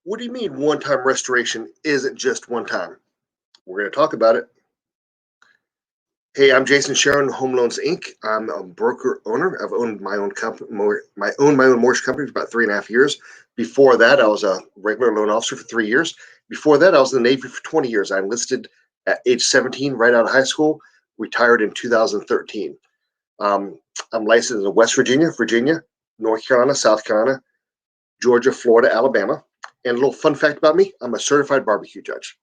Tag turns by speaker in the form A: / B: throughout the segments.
A: What do you mean one-time restoration isn't just one time? We're going to talk about it. Hey, I'm Jason Sharon, Home Loans Inc. I'm a broker owner. I've owned my own company, my own mortgage company for about 3.5 years. Before that, I was a regular loan officer for 3 years. Before that, I was in the Navy for 20 years. I enlisted at age 17, right out of high school. Retired in 2013. I'm licensed in West Virginia, North Carolina, South Carolina, Georgia, Florida, Alabama. And a little fun fact about me: I'm a certified barbecue judge.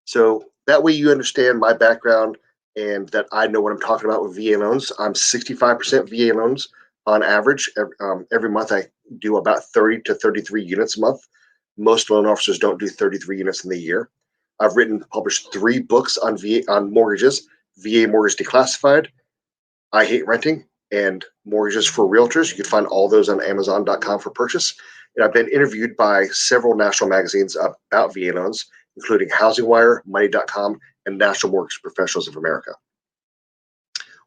A: So that way you understand my background and that I know what I'm talking about with VA loans. I'm 65% VA loans on average. Every month I do about 30 to 33 units a month. Most loan officers don't do 33 units in the year. I've published 3 books on mortgages: VA Mortgages Declassified, I Hate Renting, and Mortgages for Realtors. You can find all those on Amazon.com for purchase. And I've been interviewed by several national magazines about VA loans, including Housing Wire, Money.com, and National Mortgage Professionals of America.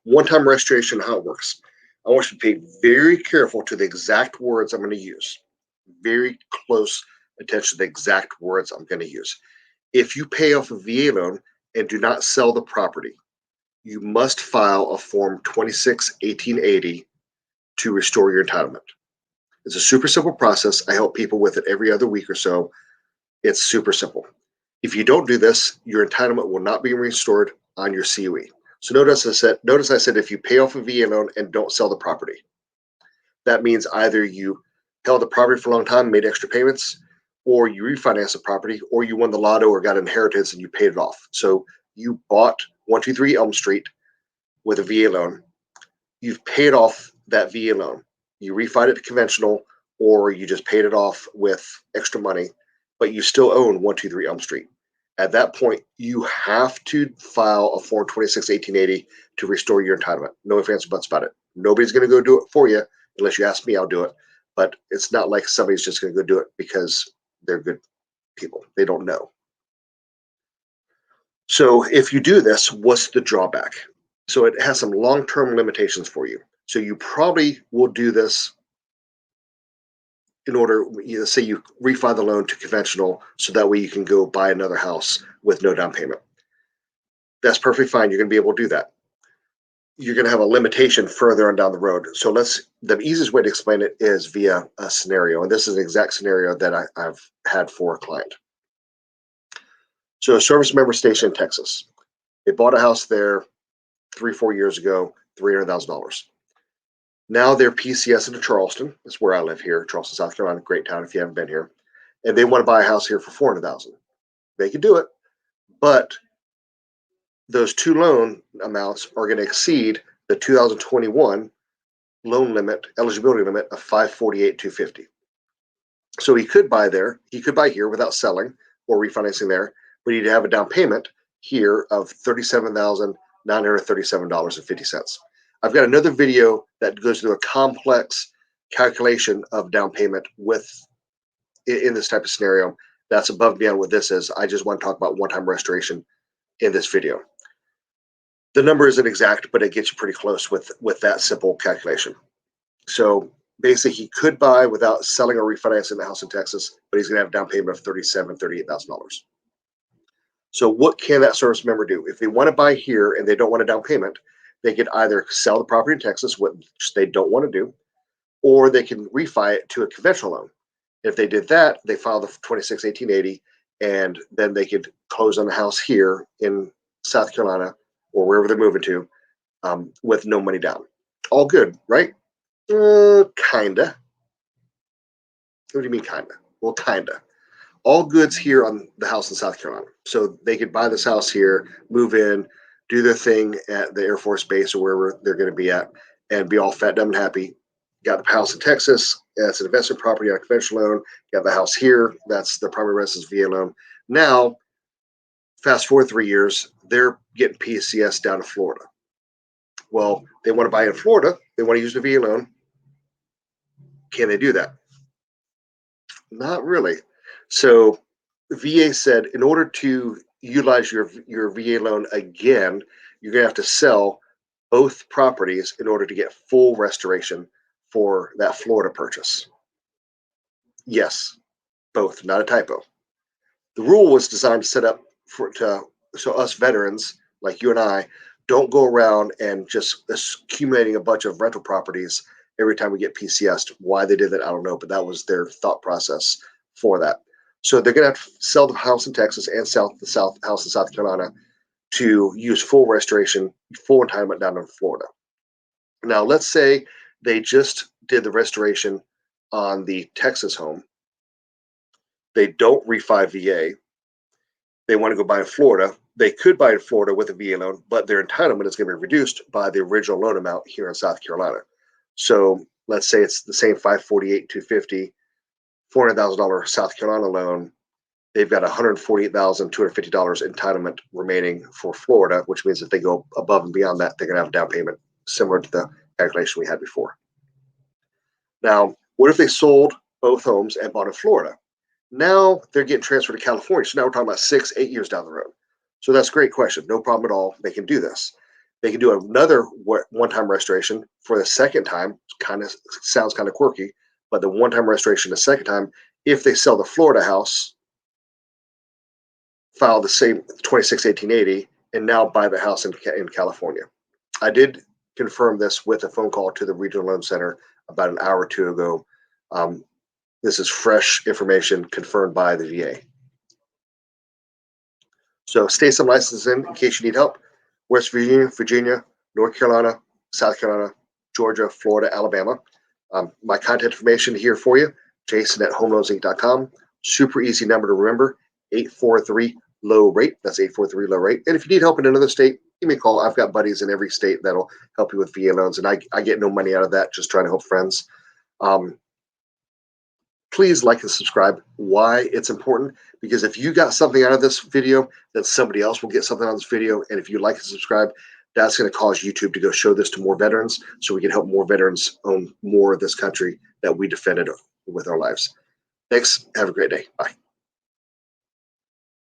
A: One-time restoration, how it works. I want you to pay very careful to the exact words I'm going to use. Very close attention to the exact words I'm going to use. If you pay off a VA loan and do not sell the property, you must file a Form 26-1880 to restore your entitlement. It's a super simple process. I help people with it every other week or so. It's super simple. If you don't do this, your entitlement will not be restored on your COE. So notice I said if you pay off a VA loan and don't sell the property. That means either you held the property for a long time, made extra payments, or you refinanced the property, or you won the lotto or got inheritance and you paid it off. So you bought 123 Elm Street with a VA loan. You've paid off that VA loan. You refied it to conventional, or you just paid it off with extra money, but you still own 123 Elm Street. At that point, you have to file a Form 26-1880 to restore your entitlement. No ifs, ands, or buts about it. Nobody's going to go do it for you unless you ask me. I'll do it. But it's not like somebody's just going to go do it because they're good people. They don't know. So if you do this, what's the drawback? So it has some long-term limitations for you. So you probably will do this in order, say you refi the loan to conventional, so that way you can go buy another house with no down payment. That's perfectly fine. You're going to be able to do that. You're going to have a limitation further on down the road. So the easiest way to explain it is via a scenario. And this is an exact scenario that I've had for a client. So a service member stationed in Texas. They bought a house there 3-4 years ago, $300,000. Now they're PCS into Charleston. That's where I live here, Charleston, South Carolina. Great town if you haven't been here. And they want to buy a house here for $400,000. They could do it, but those 2 loan amounts are going to exceed the 2021 loan limit, eligibility limit of $548,250. So he could buy here without selling or refinancing there, but he'd have a down payment here of $37,937.50. I've got another video that goes through a complex calculation of down payment in this type of scenario. That's above and beyond what this is. I just want to talk about one-time restoration in this video. The number isn't exact, but it gets you pretty close with that simple calculation. So basically, he could buy without selling or refinancing the house in Texas, but he's going to have a down payment of $38,000. So what can that service member do? If they want to buy here and they don't want a down payment, they could either sell the property in Texas, which they don't want to do, or they can refi it to a conventional loan. If they did that, they file the 26-1880, and then they could close on the house here in South Carolina or wherever they're moving to with no money down. All good, right? Kinda. What do you mean kinda? Well, kinda. All goods here on the house in South Carolina. So they could buy this house here, move in, do their thing at the Air Force Base or wherever they're going to be at, and be all fat, dumb, and happy. Got the house in Texas. That's an investment property on a conventional loan. Got the house here. That's the primary residence VA loan. Now, fast forward 3 years, they're getting PCS down in Florida. Well, they want to buy in Florida. They want to use the VA loan. Can they do that? Not really. So VA said, in order to utilize your VA loan again, you're going to have to sell both properties in order to get full restoration for that Florida purchase. Yes, both, not a typo. The rule was designed to set up so us veterans like you and I don't go around and just accumulating a bunch of rental properties every time we get PCS'd. Why they did that, I don't know, but that was their thought process for that. So they're going to have to sell the house in Texas and sell the house in South Carolina to use full restoration, full entitlement down in Florida. Now, let's say they just did the restoration on the Texas home. They don't refi VA. They want to go buy in Florida. They could buy in Florida with a VA loan, but their entitlement is going to be reduced by the original loan amount here in South Carolina. So let's say it's the same 548, 250, $400,000 South Carolina loan. They've got $148,250 entitlement remaining for Florida, which means if they go above and beyond that, they're going to have a down payment similar to the calculation we had before. Now, what if they sold both homes and bought in Florida? Now they're getting transferred to California. So now we're talking about 6-8 years down the road. So that's a great question. No problem at all. They can do this. They can do another one-time restoration for the second time. Sounds kind of quirky, but the one-time restoration the second time, if they sell the Florida house, file the same 261880, and now buy the house in California. I did confirm this with a phone call to the Regional Loan Center about an hour or two ago. This is fresh information confirmed by the VA. So states I'm licensed in case you need help: West Virginia, North Carolina, South Carolina, Georgia, Florida, Alabama. My contact information here for you, jason@homeloansinc.com. Super easy number to remember, 843-LOW-RATE. That's 843-LOW-RATE. And if you need help in another state, give me a call. I've got buddies in every state that'll help you with VA loans, and I get no money out of that, just trying to help friends. Please like and subscribe. Why it's important? Because if you got something out of this video, then somebody else will get something on this video. And if you like and subscribe, that's going to cause YouTube to go show this to more veterans so we can help more veterans own more of this country that we defended with our lives. Thanks. Have a great day. Bye.